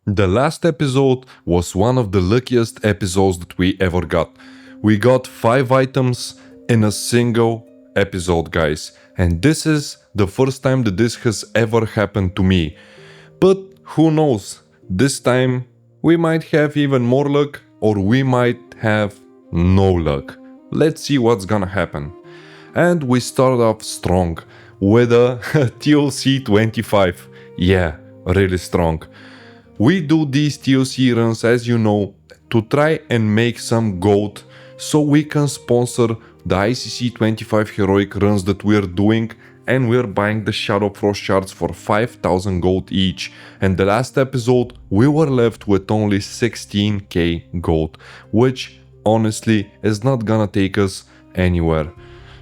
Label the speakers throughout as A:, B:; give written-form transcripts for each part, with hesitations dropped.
A: The last episode was one of the luckiest episodes that we ever got. We got 5 items in a single episode, guys. And this is the first time that this has ever happened to me. But who knows, this time we might have even more luck or we might have no luck. Let's see what's gonna happen. And we start off strong with a TLC 25. Yeah, really strong. We do these TLC runs, as you know, to try and make some gold so we can sponsor the ICC25 Heroic runs that we're doing, and we're buying the Shadow Frost shards for 5,000 gold each. And the last episode we were left with only 16k gold, which honestly is not gonna take us anywhere.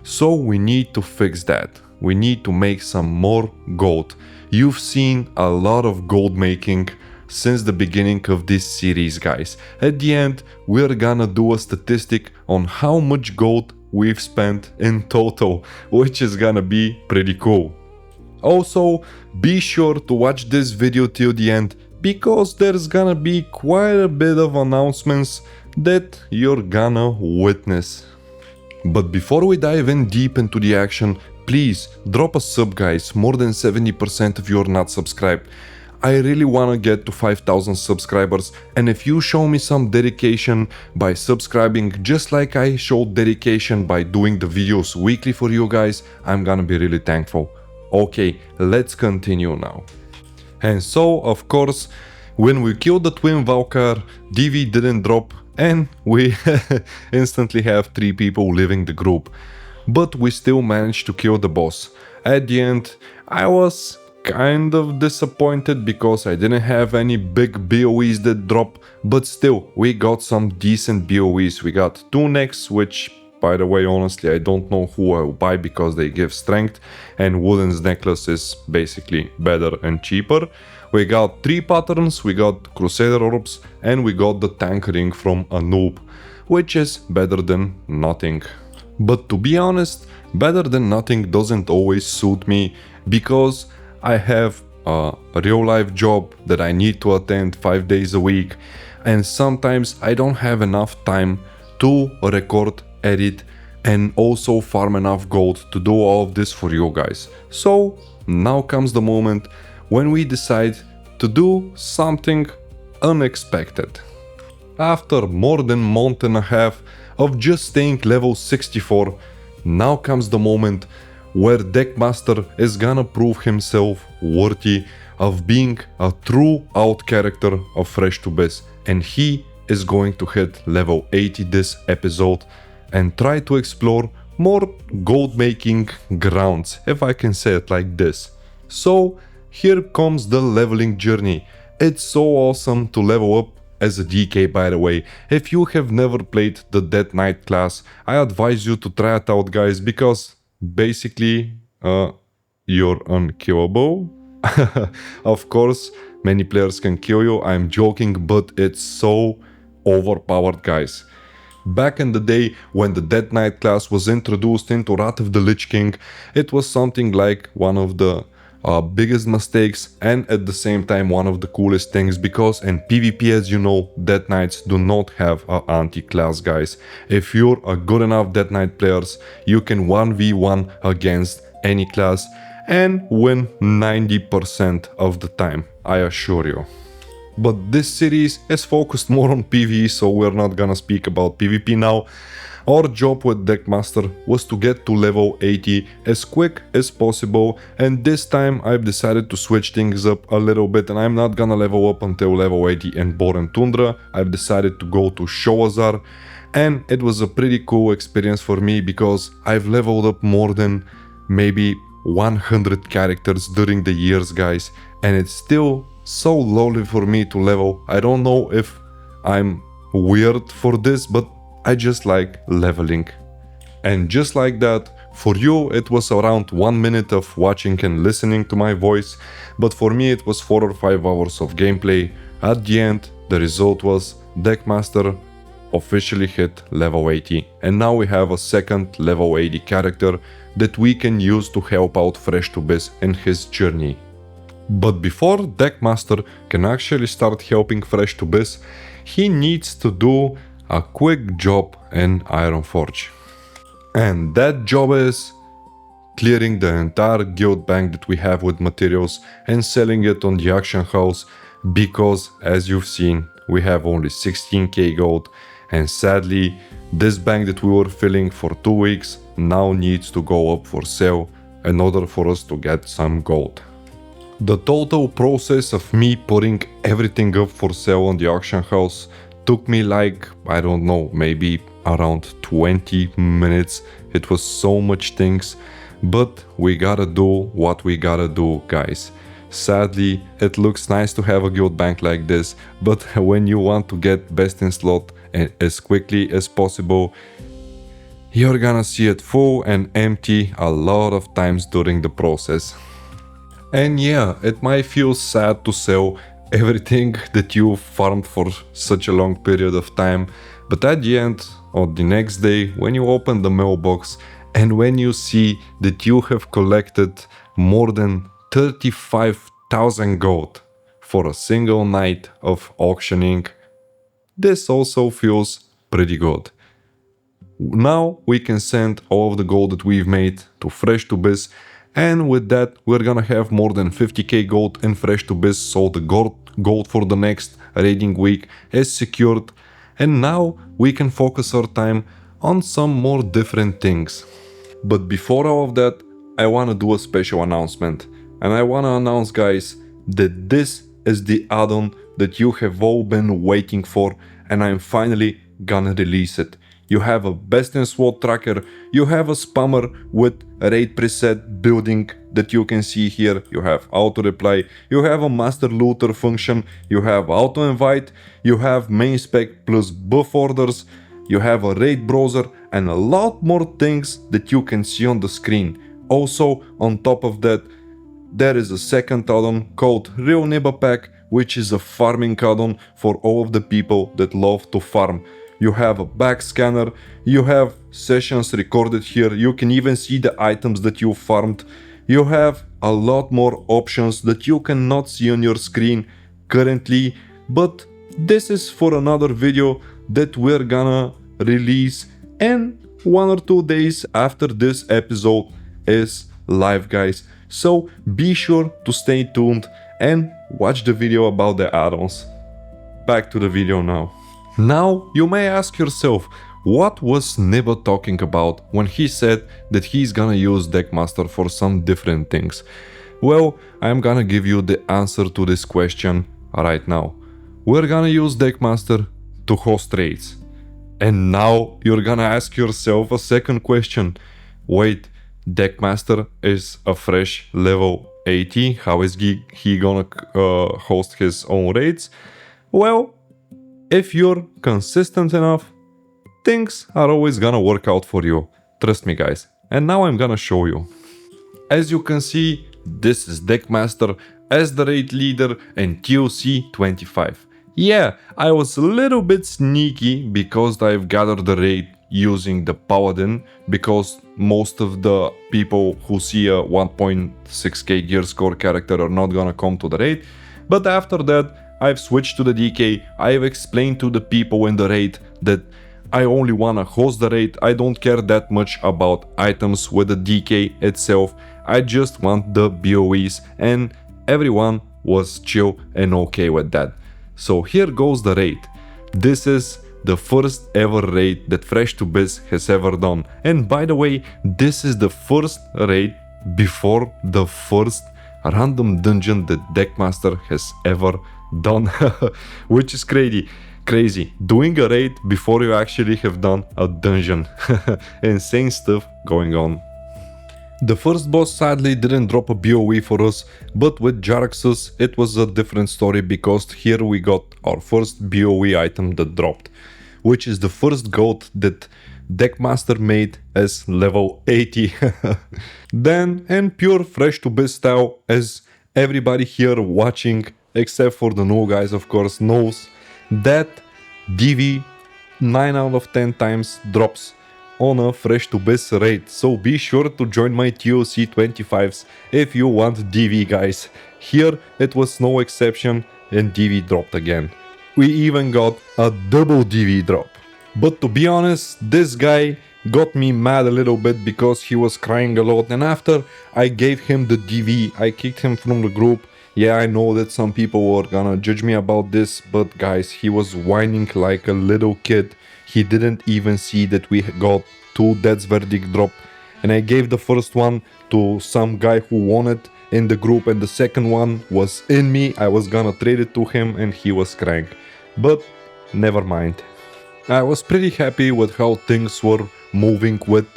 A: So we need to fix that. We need to make some more gold. You've seen a lot of gold making since the beginning of this series, guys. At the end, we're gonna do a statistic on how much gold we've spent in total, which is gonna be pretty cool. Also, be sure to watch this video till the end, because there's gonna be quite a bit of announcements that you're gonna witness. But before we dive in deep into the action, please drop a sub, guys. More than 70% of you are not subscribed. I really wanna get to 5,000 subscribers, and if you show me some dedication by subscribing just like I showed dedication by doing the videos weekly for you guys, I'm gonna be really thankful. Okay, let's continue now. And so, of course, when we killed the Twin Valkyr, DV didn't drop and we instantly have 3 people leaving the group. But we still managed to kill the boss. At the end, I was kind of disappointed because I didn't have any big BOEs that drop, but still, we got some decent BOEs. We got 2 necks, which, by the way, honestly, I don't know who I will buy because they give strength, and Wooden's necklace is basically better and cheaper. We got 3 patterns, we got Crusader orbs, and we got the tank ring from a noob, which is better than nothing. But to be honest, better than nothing doesn't always suit me, because I have a real life job that I need to attend 5 days a week, and sometimes I don't have enough time to record, edit, and also farm enough gold to do all of this for you guys. So now comes the moment when we decide to do something unexpected. After more than a month and a half of just staying level 64, now comes the moment where Deckmaster is gonna prove himself worthy of being a true out character of FreshToBiS, and he is going to hit level 80 this episode and try to explore more gold making grounds, if I can say it like this. So here comes the leveling journey. It's so awesome to level up as a DK, by the way. If you have never played the Death Knight class, I advise you to try it out, guys, because basically you're unkillable. Of course, many players can kill you, I'm joking, but it's so overpowered, guys. Back in the day when the Death Knight class was introduced into Wrath of the Lich King, it was something like one of the biggest mistakes, and at the same time one of the coolest things, because in PvP, as you know, Death Knights do not have an anti-class, guys. If you're a good enough Death Knight players, you can 1v1 against any class and win 90% of the time, I assure you. But this series is focused more on PvE, so we're not gonna speak about PvP now. Our job with Deckmaster was to get to level 80 as quick as possible, and this time I've decided to switch things up a little bit, and I'm not gonna level up until level 80 in Boren Tundra. I've decided to go to Sholazar, and it was a pretty cool experience for me because I've leveled up more than maybe 100 characters during the years, guys, and it's still so lovely for me to level. I don't know if I'm weird for this, but I just like leveling. And just like that, for you it was around 1 minute of watching and listening to my voice, but for me it was 4 or 5 hours of gameplay. At the end, the result was Deckmaster officially hit level 80, and now we have a second level 80 character that we can use to help out FreshToBiS in his journey. But before Deckmaster can actually start helping FreshToBiS, he needs to do a quick job in Ironforge. And that job is clearing the entire guild bank that we have with materials and selling it on the auction house, because as you've seen, we have only 16k gold, and sadly this bank that we were filling for 2 weeks now needs to go up for sale in order for us to get some gold. The total process of me putting everything up for sale on the auction house took me like, I don't know, maybe around 20 minutes. It was so much things, but we gotta do what we gotta do, guys. Sadly, it looks nice to have a guild bank like this, but when you want to get best in slot and as quickly as possible, you're gonna see it full and empty a lot of times during the process. And yeah, it might feel sad to sell everything that you farmed for such a long period of time, but at the end, on the next day, when you open the mailbox and when you see that you have collected more than 35,000 gold for a single night of auctioning, this also feels pretty good. Now we can send all of the gold that we've made to FreshToBiS, and with that we're gonna have more than 50k gold in FreshToBiS, so the gold for the next raiding week is secured, and now we can focus our time on some more different things. But before all of that, I wanna do a special announcement, and I wanna announce, guys, that this is the add-on that you have all been waiting for, and I'm finally gonna release it. You have a best in SWAT tracker, you have a spammer with raid preset building that you can see here, you have auto reply, you have a master looter function, you have auto invite, you have main spec plus buff orders, you have a raid browser, and a lot more things that you can see on the screen. Also, on top of that, there is a second add-on called Real Nibba Pack, which is a farming add-on for all of the people that love to farm. You have a back scanner, you have sessions recorded here, you can even see the items that you farmed. You have a lot more options that you cannot see on your screen currently, but this is for another video that we're gonna release in 1 or 2 days after this episode is live, guys. So be sure to stay tuned and watch the video about the add-ons. Back to the video now. Now you may ask yourself, what was Nibba talking about when he said that he's gonna use Deckmaster for some different things? Well, I'm gonna give you the answer to this question right now. We're gonna use Deckmaster to host raids. And now you're gonna ask yourself a second question. Wait, Deckmaster is a fresh level 80, how is he gonna host his own raids? Well, if you're consistent enough, things are always gonna work out for you. Trust me, guys. And now I'm gonna show you. As you can see, this is Deckmaster as the raid leader in TOC25. Yeah, I was a little bit sneaky because I've gathered the raid using the Paladin, because most of the people who see a 1.6k gear score character are not gonna come to the raid. But after that, I've switched to the DK, I've explained to the people in the raid that I only wanna host the raid, I don't care that much about items with the DK itself, I just want the BOEs, and everyone was chill and okay with that. So here goes the raid. This is the first ever raid that FreshToBiS has ever done. And by the way, this is the first raid before the first random dungeon that Deckmaster has ever done, which is crazy. Doing a raid before you actually have done a dungeon. Insane stuff going on. The first boss sadly didn't drop a BOE for us, but with Jaraxxus it was a different story, because here we got our first BOE item that dropped, which is the first gold that Deckmaster made as level 80. Then, in pure FreshToBiS style, as everybody here watching, except for the new guys of course, knows that DV 9 out of 10 times drops on a FreshToBiS raid. So be sure to join my TOC25s if you want DV, guys. Here it was no exception and DV dropped again. We even got a double DV drop. But to be honest, this guy got me mad a little bit because he was crying a lot, and after I gave him the DV, I kicked him from the group. Yeah, I know that some people were gonna judge me about this, but guys, he was whining like a little kid. He didn't even see that we got 2 Death's Verdict drop, and I gave the first one to some guy who won it in the group, and the second one was in me. I was gonna trade it to him and he was crying, but never mind. I was pretty happy with how things were moving with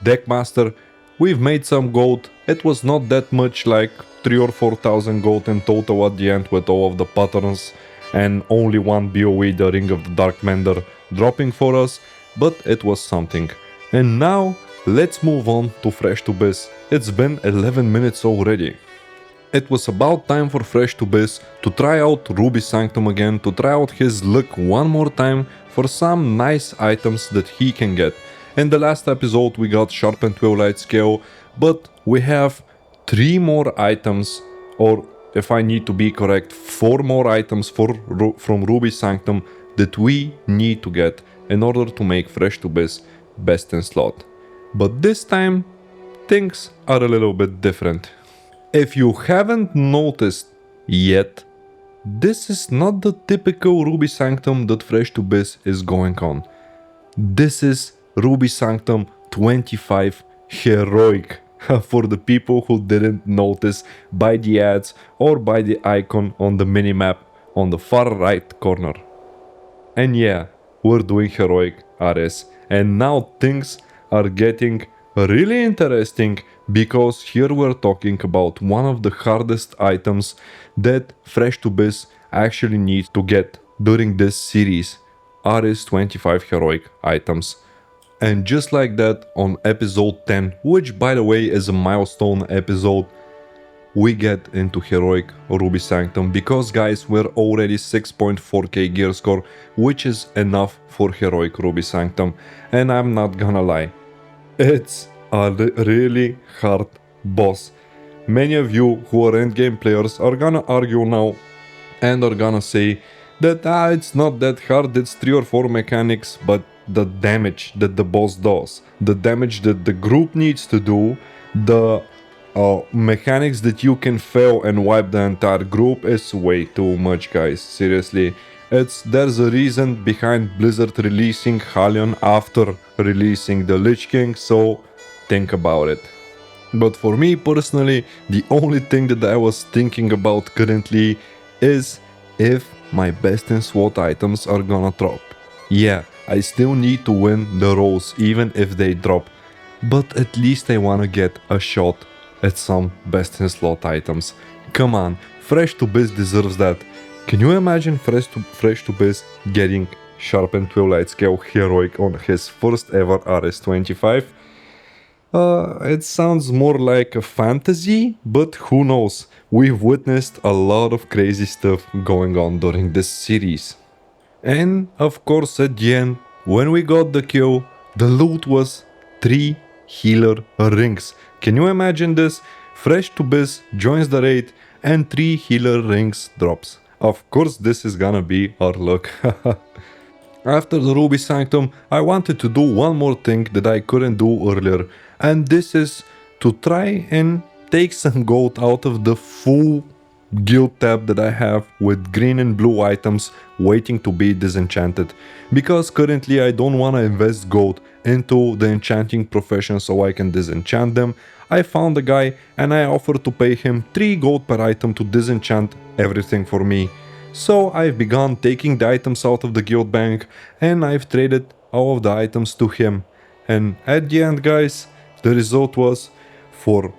A: Deckmaster. We've made some gold. It was not that much, like 3 or 4,000 gold in total at the end with all of the patterns, and only one BOE, the Ring of the Dark Mender, dropping for us, but it was something. And now let's move on to FreshToBiS. It's been 11 minutes already. It was about time for FreshToBiS to try out Ruby Sanctum again, to try out his luck one more time for some nice items that he can get. In the last episode we got Sharpened Twilight Scale, but we have 3 more items, or if I need to be correct, 4 more items from Ruby Sanctum that we need to get in order to make FreshToBiS best in slot. But this time things are a little bit different. If you haven't noticed yet, this is not the typical Ruby Sanctum that FreshToBiS is going on. This is Ruby Sanctum 25 Heroic, for the people who didn't notice by the ads or by the icon on the minimap on the far right corner. And yeah, we're doing Heroic RS, and now things are getting really interesting, because here we're talking about one of the hardest items that FreshToBiS actually needs to get during this series, RS25 Heroic items. And just like that, on episode 10, which by the way is a milestone episode, we get into Heroic Ruby Sanctum, because guys, we're already 6.4k gear score, which is enough for Heroic Ruby Sanctum. And I'm not gonna lie, it's a really hard boss. Many of you who are endgame players are gonna argue now and are gonna say that it's not that hard, it's 3 or 4 mechanics, but the damage that the boss does, the damage that the group needs to do, the mechanics that you can fail and wipe the entire group is way too much, guys. Seriously, there's a reason behind Blizzard releasing Halion after releasing the Lich King, so think about it. But for me personally, the only thing that I was thinking about currently is if my best in SWAT items are gonna drop. Yeah, I still need to win the rolls even if they drop, but at least I wanna get a shot at some best in slot items. Come on, FreshToBiS deserves that. Can you imagine FreshToBiS getting Sharpened Twilight Scale Heroic on his first ever RS25? It sounds more like a fantasy, but who knows? We've witnessed a lot of crazy stuff going on during this series. And of course at the end, when we got the kill, the loot was 3 healer rings. Can you imagine this? FreshToBiS joins the raid and 3 healer rings drops. Of course this is gonna be our luck. After the Ruby Sanctum, I wanted to do one more thing that I couldn't do earlier, and this is to try and take some gold out of the full guild tab that I have with green and blue items waiting to be disenchanted. Because currently I don't want to invest gold into the enchanting profession so I can disenchant them. I found a guy and I offered to pay him 3 gold per item to disenchant everything for me. So I've begun taking the items out of the guild bank and I've traded all of the items to him. And at the end, guys, the result was for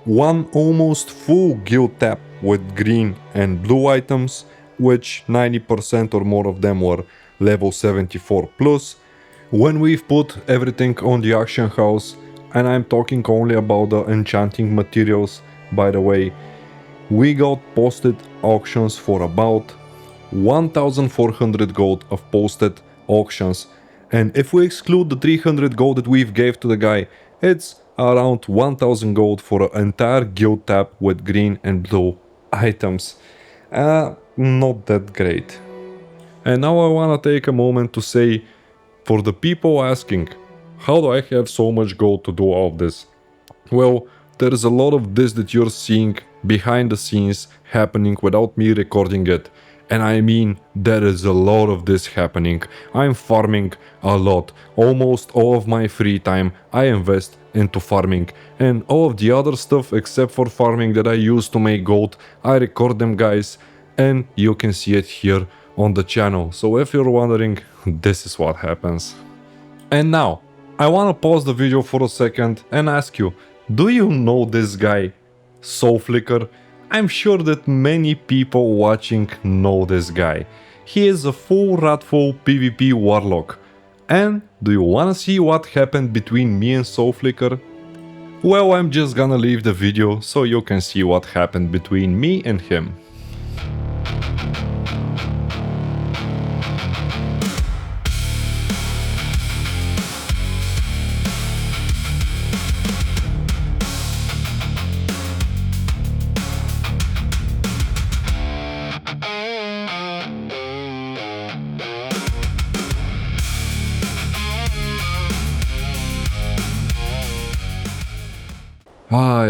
A: one almost full guild tab with green and blue items, which 90% or more of them were level 74 plus. When we've put everything on the auction house, and I'm talking only about the enchanting materials, by the way, we got posted auctions for about 1400 gold of posted auctions, and if we exclude the 300 gold that we've gave to the guy, it's around 1000 gold for an entire guild tab with green and blue items. Not that great. And now I wanna take a moment to say, for the people asking, how do I have so much gold to do all of this? Well, there is a lot of this that you're seeing behind the scenes happening without me recording it. And I mean, there is a lot of this happening. I'm farming a lot. Almost all of my free time I invest into farming. And all of the other stuff except for farming that I use to make gold, I record them, guys. And you can see it here on the channel. So if you're wondering, this is what happens. And now, I wanna pause the video for a second and ask you, do you know this guy, Soulflicker? I'm sure that many people watching know this guy. He is a full wrathful PvP Warlock. And do you wanna see what happened between me and Soulflicker? Well, I'm just gonna leave the video so you can see what happened between me and him.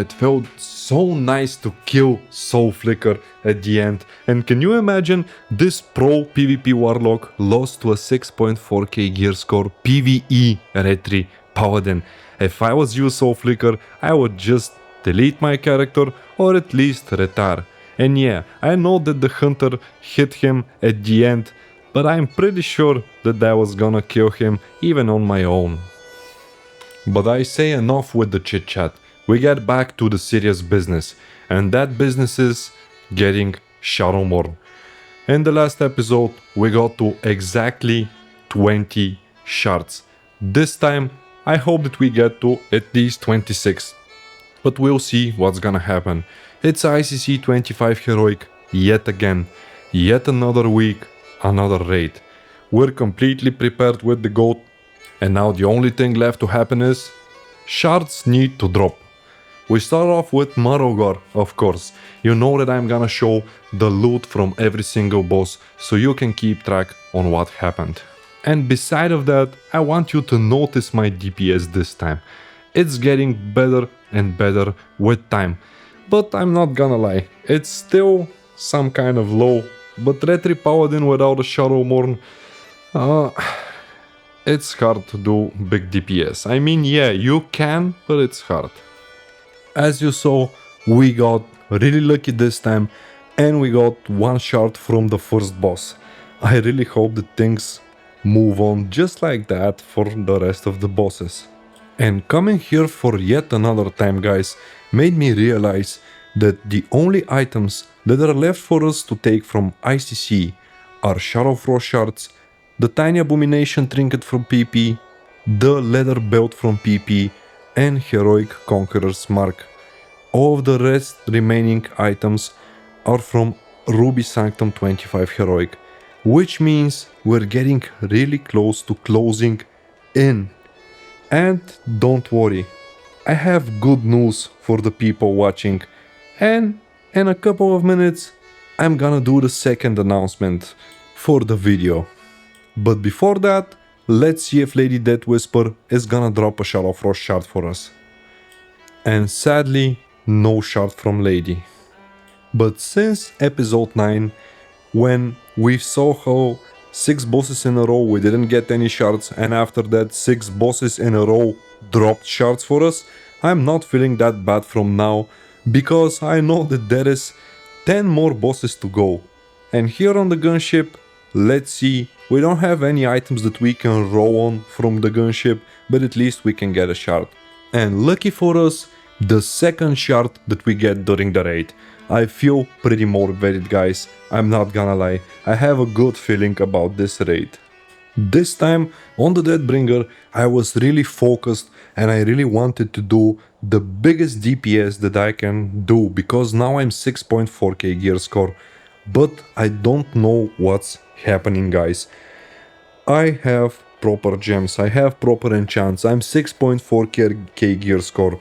A: It felt so nice to kill Soulflicker at the end. And can you imagine, this pro PvP Warlock lost to a 6.4k gear score PvE Retri Paladin. If I was you, Soulflicker, I would just delete my character or at least retire. And yeah, I know that the hunter hit him at the end, but I'm pretty sure that I was gonna kill him even on my own. But I say enough with the chit chat. We get back to the serious business, and that business is getting Shadowmourne. In the last episode, we got to exactly 20 shards. This time, I hope that we get to at least 26. But we'll see what's gonna happen. It's ICC25 Heroic yet again. Yet another week, another raid. We're completely prepared with the gold, and now the only thing left to happen is shards need to drop. We start off with Marogor, of course. You know that I'm gonna show the loot from every single boss, so you can keep track on what happened. And beside of that, I want you to notice my DPS this time. It's getting better and better with time. But I'm not gonna lie, it's still some kind of low. But Retri Paladin without a Shadowmourne, it's hard to do big DPS. I mean, yeah, you can, but it's hard. As you saw, we got really lucky this time, and we got one shard from the first boss. I really hope that things move on just like that for the rest of the bosses. And coming here for yet another time, guys, made me realize that the only items that are left for us to take from ICC are Shadow Frost shards, the Tiny Abomination trinket from PP, the Leather belt from PP, and Heroic Conqueror's Mark. All of the rest remaining items are from Ruby Sanctum 25 Heroic, which means we're getting really close to closing in. And don't worry, I have good news for the people watching, and in a couple of minutes I'm gonna do the second announcement for the video. But before that, let's see if Lady Death Whisper is gonna drop a Shadow Frost shard for us. And sadly, no shard from Lady. But since episode 9, when we saw how 6 bosses in a row we didn't get any shards, and after that 6 bosses in a row dropped shards for us, I'm not feeling that bad from now, because I know that there is 10 more bosses to go. And here on the gunship, let's see, we don't have any items that we can row on from the gunship, but at least we can get a shard. And lucky for us, the second shard that we get during the raid. I feel pretty motivated, guys, I'm not gonna lie, I have a good feeling about this raid. This time on the Deathbringer I was really focused and I really wanted to do the biggest DPS that I can do, because now I'm 6.4k gear score, but I don't know what's happening, guys. I have proper gems, I have proper enchants, I'm 6.4k gear score.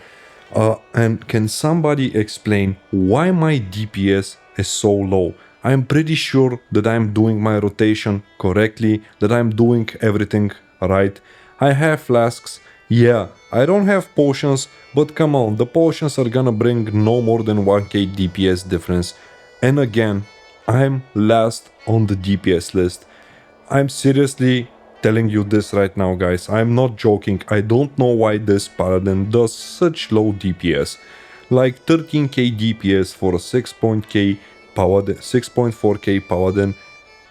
A: And can somebody explain why my DPS is so low. I'm pretty sure that I'm doing my rotation correctly, that I'm doing everything right. I have flasks. Yeah, I don't have potions, but come on, the potions are gonna bring no more than 1k DPS difference. And again, I'm last on the DPS list. I'm seriously telling you this right now, guys. I'm not joking. I don't know why this Paladin does such low DPS. Like 13k DPS for a 6.4k Paladin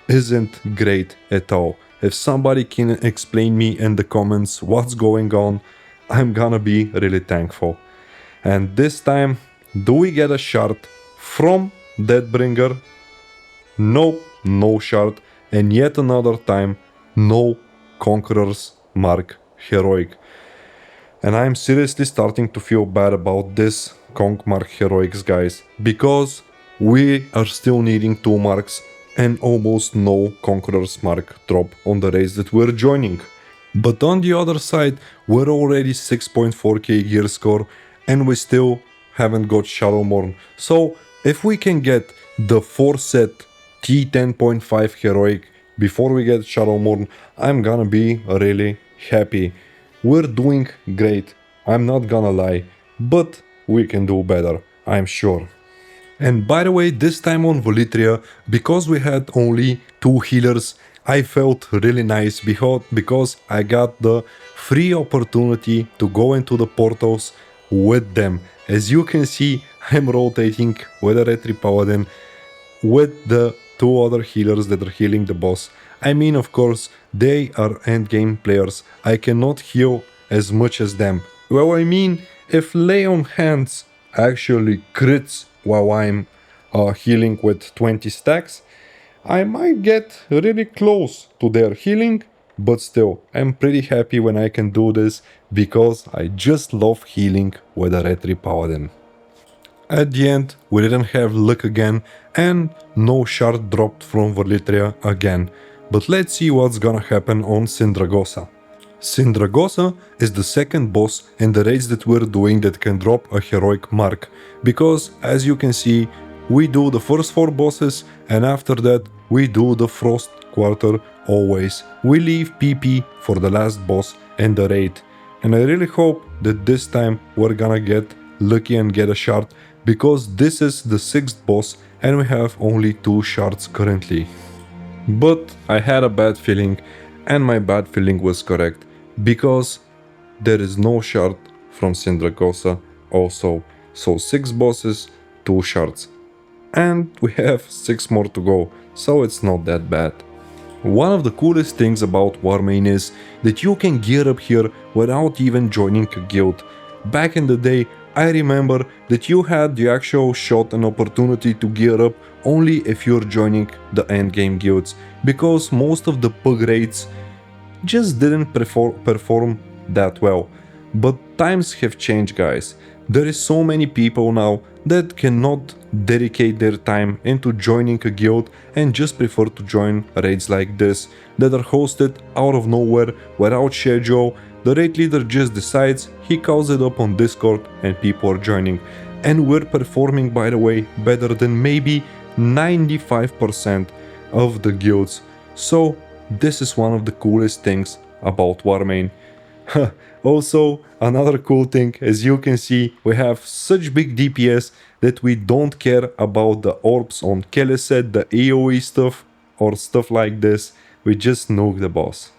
A: isn't great at all. If somebody can explain me in the comments what's going on, I'm gonna be really thankful. And this time, do we get a shard from Deathbringer? Nope, no shard. And yet another time, no Conqueror's Mark Heroic. And I'm seriously starting to feel bad about this Conq Mark Heroics, guys, because we are still needing 2 marks and almost no Conqueror's Mark drop on the raids that we're joining. But on the other side, we're already 6.4k gear score and we still haven't got Shadowmourne. So if we can get the 4 set T10.5 Heroic before we get Shadowmourne, I'm gonna be really happy. We're doing great, I'm not gonna lie, but we can do better, I'm sure. And by the way, this time on Volitriya, because we had only 2 healers, I felt really nice because I got the free opportunity to go into the portals with them. As you can see, I'm rotating with a Retri Paladin with the 2 other healers that are healing the boss. I mean, of course, they are endgame players. I cannot heal as much as them. Well, I mean, if Lay on Hands actually crits while I'm healing with 20 stacks, I might get really close to their healing, but still, I'm pretty happy when I can do this because I just love healing with a Retri Paladin. At the end, we didn't have luck again and no shard dropped from Volitriya again. But let's see what's gonna happen on Sindragosa. Sindragosa is the second boss in the raids that we're doing that can drop a heroic mark, because as you can see, we do the first 4 bosses and after that we do the Frost Quarter always. We leave PP for the last boss in the raid. And I really hope that this time we're gonna get lucky and get a shard, because this is the 6th boss and we have only 2 shards currently. But I had a bad feeling and my bad feeling was correct, because there is no shard from Sindragosa also. So 6 bosses, 2 shards. And we have 6 more to go, so it's not that bad. One of the coolest things about Warmane is that you can gear up here without even joining a guild. Back in the day, I remember that you had the actual shot and opportunity to gear up only if you're joining the endgame guilds, because most of the pug raids just didn't perform that well. But times have changed, guys. There is so many people now that cannot dedicate their time into joining a guild and just prefer to join raids like this that are hosted out of nowhere without schedule. The raid leader just decides, he calls it up on Discord and people are joining. And we're performing, by the way, better than maybe 95% of the guilds. So this is one of the coolest things about Warmane. Also, another cool thing, as you can see, we have such big DPS that we don't care about the orbs on Keleset, the AoE stuff or stuff like this. We just nuke the boss.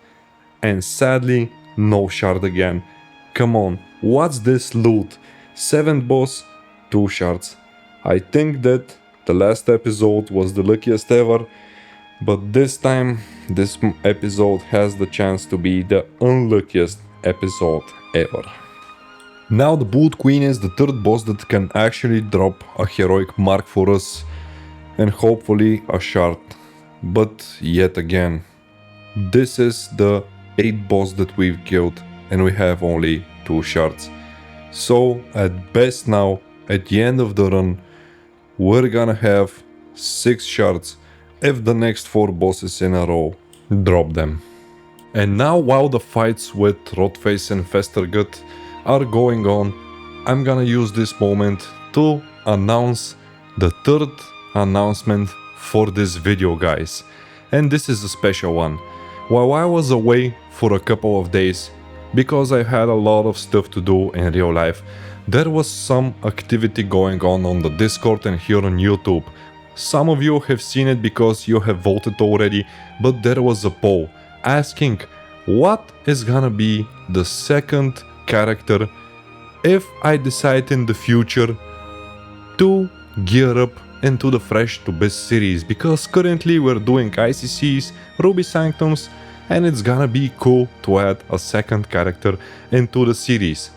A: And sadly, no shard again. Come on, what's this loot? 7th boss, 2 shards. I think that the last episode was the luckiest ever, but this time, this episode has the chance to be the unluckiest episode ever. Now the Boot Queen is the 3rd boss that can actually drop a heroic mark for us and hopefully a shard. But yet again, this is the 8th boss that we've killed and we have only 2 shards. So at best now, at the end of the run, we're gonna have 6 shards if the next 4 bosses in a row drop them. And now, while the fights with Rotface and Festergut are going on, I'm gonna use this moment to announce the 3rd announcement for this video, guys. And this is a special one. While I was away for a couple of days, because I had a lot of stuff to do in real life, there was some activity going on the Discord and here on YouTube. Some of you have seen it because you have voted already, but there was a poll asking what is gonna be the second character if I decide in the future to gear up into the FreshToBiS series, because currently we're doing ICCs, Ruby Sanctums, and it's gonna be cool to add a second character into the series.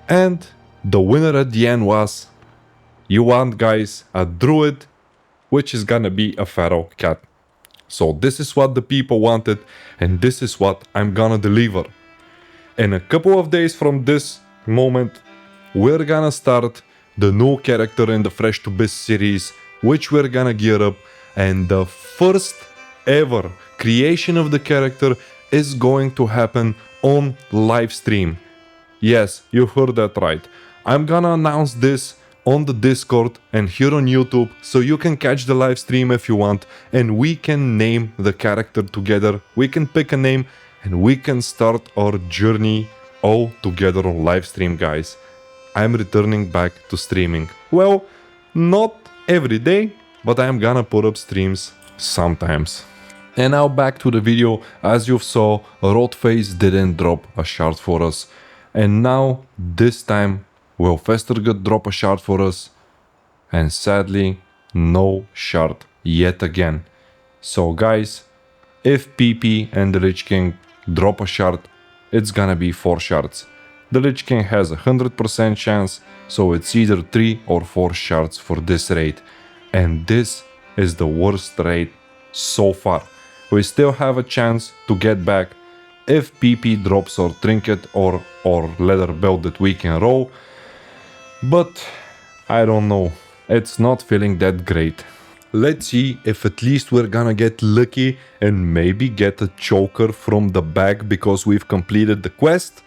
A: And the winner at the end was, you want, guys, a druid, which is gonna be a feral cat. So this is what the people wanted, and this is what I'm gonna deliver. In a couple of days from this moment, we're gonna start the new character in the FreshToBiS series, which we're gonna gear up, and the first ever creation of the character is going to happen on live stream. Yes, you heard that right. I'm gonna announce this on the Discord and here on YouTube, so you can catch the live stream if you want, and we can name the character together. We can pick a name and we can start our journey all together on live stream, guys. I'm returning back to streaming. Well, not every day, but I'm gonna put up streams sometimes. And now back to the video. As you saw, Rotface didn't drop a shard for us. And now, this time, will Festergut drop a shard for us? And sadly, no shard yet again. So guys, if PP and the Lich King drop a shard, it's gonna be 4 shards. The Lich King has a 100% chance, so it's either 3 or 4 shards for this raid. And this is the worst raid so far. We still have a chance to get back if PP drops our trinket or leather belt that we can roll. But I don't know, it's not feeling that great. Let's see if at least we're gonna get lucky and maybe get a choker from the bag because we've completed the quest.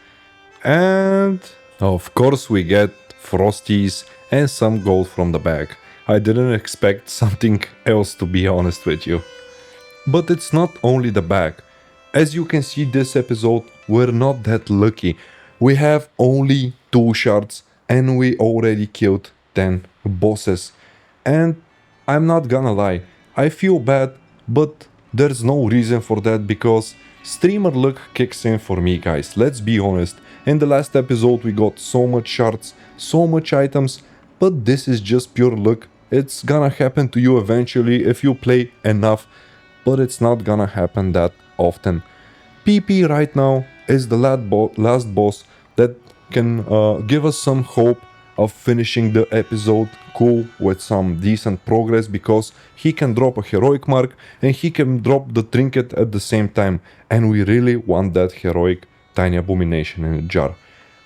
A: And of course we get frosties and some gold from the bag. I didn't expect something else, to be honest with you. But it's not only the bag. As you can see this episode, we're not that lucky. We have only 2 shards and we already killed 10 bosses. And I'm not gonna lie, I feel bad, but there's no reason for that because streamer luck kicks in for me, guys. Let's be honest. In the last episode we got so much shards, so much items, but this is just pure luck. It's gonna happen to you eventually if you play enough, but it's not gonna happen that often. PP right now is the last boss that can give us some hope of finishing the episode cool with some decent progress, because he can drop a heroic mark and he can drop the trinket at the same time, and we really want that heroic tiny abomination in a jar.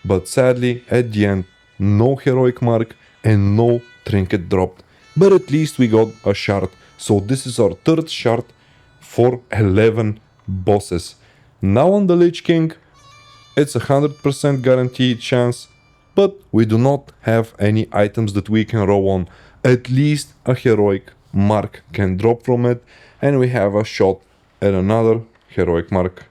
A: But sadly at the end, no heroic mark and no trinket dropped, but at least we got a shard. So this is our 3rd shard for 11 bosses. Now on the Lich King, it's a 100% guaranteed chance, but we do not have any items that we can roll on. At least a heroic mark can drop from it, and we have a shot at another heroic mark.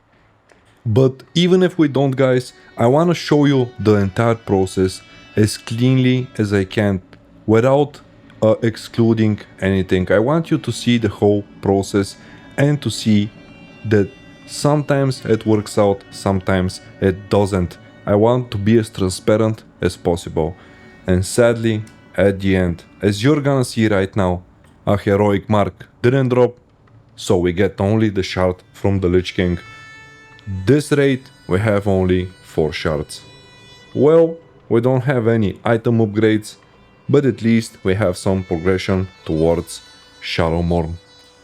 A: But even if we don't, guys, I want to show you the entire process as cleanly as I can without excluding anything. I want you to see the whole process and to see that sometimes it works out, sometimes it doesn't. I want to be as transparent as possible. And sadly, at the end, as you're gonna see right now, a heroic mark didn't drop, so we get only the shard from the Lich King. This raid we have only 4 shards. Well, we don't have any item upgrades, but at least we have some progression towards Shadowmourne.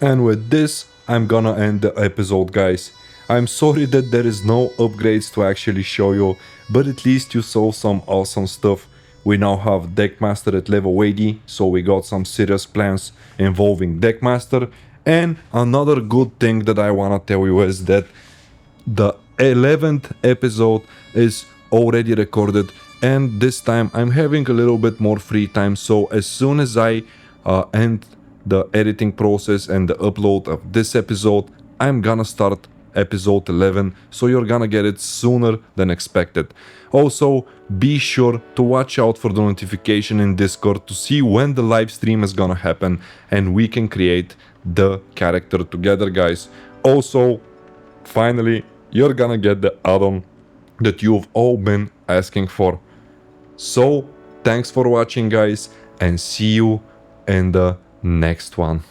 A: And with this, I'm gonna end the episode, guys. I'm sorry that there is no upgrades to actually show you, but at least you saw some awesome stuff. We now have Deckmaster at level 80, so we got some serious plans involving Deckmaster. And another good thing that I wanna tell you is that the 11th episode is already recorded, and this time I'm having a little bit more free time, so as soon as I end the editing process and the upload of this episode, I'm gonna start episode 11, so you're gonna get it sooner than expected. Also, be sure to watch out for the notification in Discord to see when the live stream is gonna happen and we can create the character together, guys. Also, finally, you're gonna get the add-on that you've all been asking for. So, thanks for watching, guys, and see you in the next one.